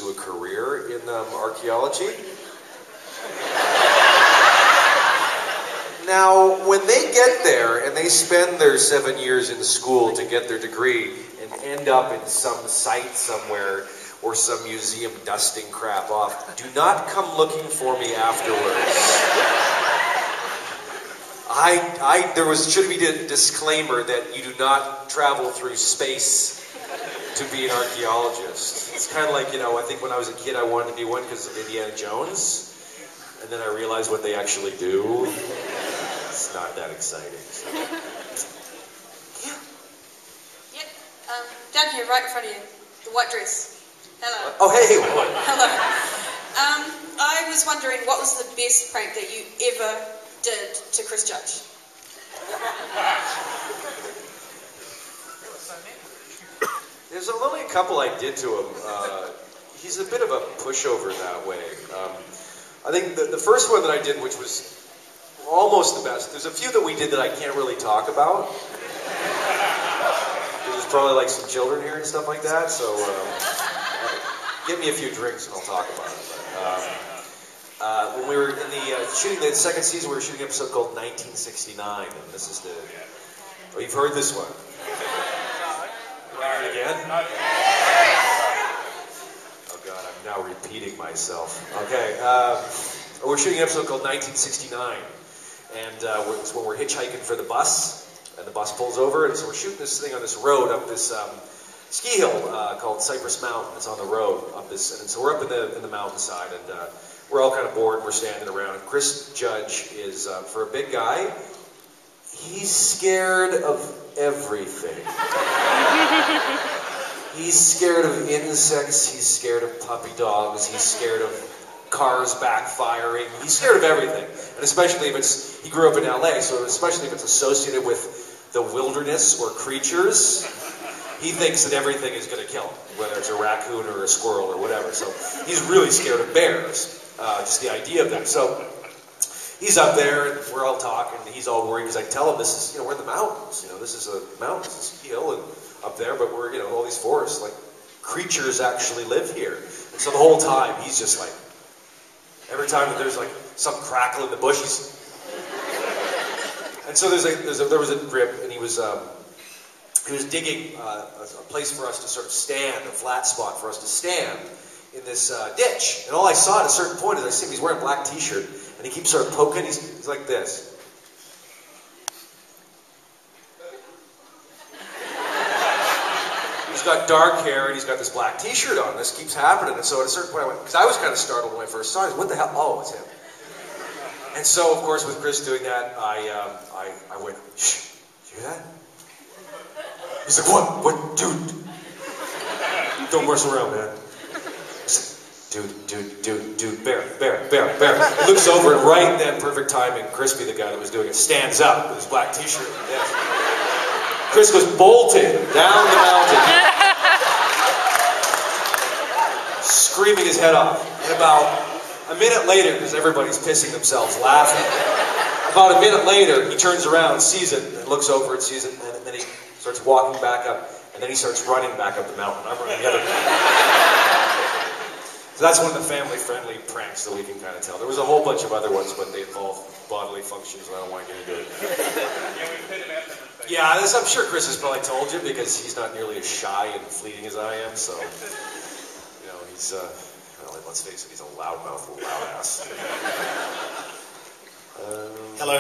pursue a career in archaeology. Now, when they get there and they spend their 7 years in school to get their degree and end up in some site somewhere or some museum dusting crap off, do not come looking for me afterwards. There should be a disclaimer that you do not travel through space to be an archaeologist. It's kind of like, I think when I was a kid I wanted to be one because of Indiana Jones, and then I realized what they actually do. It's not that exciting. So. Yeah. Yep. Down here, right in front of you, the white dress. Hello. Oh, hey. Hello. I was wondering, what was the best prank that you ever did to Chris Judge? There's only a couple I did to him. He's a bit of a pushover that way. I think the first one that I did, which was almost the best, there's a few that we did that I can't really talk about. There's probably like some children here and stuff like that, so give me a few drinks and I'll talk about it. When we were in the shooting the second season, we were shooting an episode called 1969, and this is the... Oh, you've heard this one? Again? Oh God, I'm now repeating myself. Okay, we're shooting an episode called 1969, and it's when we're hitchhiking for the bus, and the bus pulls over, and so we're shooting this thing on this road up this ski hill called Cypress Mountain. It's on the road up this, and so we're up in the mountainside, and we're all kind of bored. We're standing around. Chris Judge is, for a big guy, he's scared of everything. He's scared of insects, he's scared of puppy dogs, he's scared of cars backfiring, he's scared of everything. And especially if he grew up in LA, so especially if it's associated with the wilderness or creatures, he thinks that everything is going to kill him, whether it's a raccoon or a squirrel or whatever. So he's really scared of bears, just the idea of them. So he's up there, and we're all talking, and he's all worried, because I tell him this is, we're in the mountains, this is a mountain, this is a ski hill, and up there, but we're, all these forests, like, creatures actually live here. And so the whole time, he's just like, every time that there's like some crackle in the bush, and so there was a grip, and he was digging a place for us to sort of stand, a flat spot for us to stand in this ditch. And all I saw at a certain point is I see him, he's wearing a black t-shirt, and he keeps sort of poking, he's like this. He's got dark hair, and he's got this black t-shirt on. This keeps happening. And so at a certain point I went, because I was kind of startled when I first saw it. What the hell? Oh, it's him. And so, of course, with Chris doing that, I went, shh, did you hear that? He's like, what? What? Dude. Don't mess around, man. I said, dude, bear. He looks over, and right then, perfect timing, Crispy, the guy that was doing it, stands up with his black t-shirt. Yeah. Chris was bolting down the mountain, screaming his head off. And about a minute later, because everybody's pissing themselves laughing, about a minute later, he turns around, sees it, and looks over and sees it, and then he starts walking back up, and then he starts running back up the mountain. I'm running the other way. So that's one of the family-friendly pranks that we can kind of tell. There was a whole bunch of other ones, but they involve bodily functions, and I don't want to get into it. Yeah, I'm sure Chris has probably told you, because he's not nearly as shy and fleeting as I am, so, he's, well, let's face it, he's a loudmouth, loud ass. Hello.